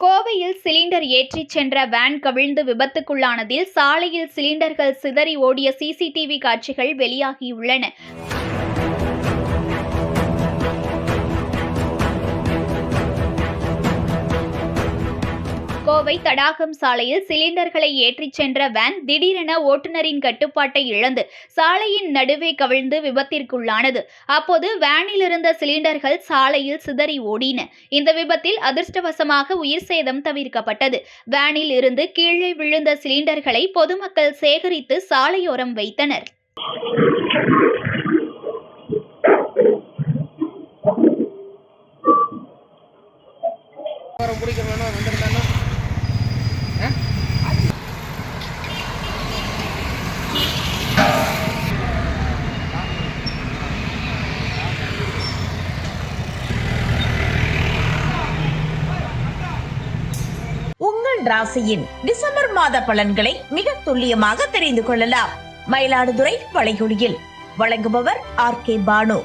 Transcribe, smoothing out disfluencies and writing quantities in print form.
கோவையில் சிலிண்டர் ஏற்றிச் சென்ற வேன் கவிழ்ந்து விபத்துக்குள்ளானதில் சாலையில் சிலிண்டர்கள் சிதறி ஓடிய சிசிடிவி காட்சிகள் வெளியாகியுள்ளன. கோவை தடாகம் சாலையில் சிலிண்டர்களை ஏற்றிச் சென்ற வேன் திடீரென ஓட்டுநரின் கட்டுப்பாட்டை இழந்து சாலையின் நடுவே கவிழ்ந்து விபத்திற்குள்ளானது. அப்போது வேனில் இருந்த சிலிண்டர்கள் சாலையில் சிதறி ஓடின. இந்த விபத்தில் அதிர்ஷ்டவசமாக உயிர் சேதம் தவிர்க்கப்பட்டது. வேனில் இருந்து கீழே விழுந்த சிலிண்டர்களை பொதுமக்கள் சேகரித்து சாலையோரம் வைத்தனர். உங்கள் ராசியின் டிசம்பர் மாத பலன்களை மிக துல்லியமாக தெரிந்து கொள்ளலாம். மயிலாடுதுறை வளைகுடியில் வழங்குபவர் RK பானு.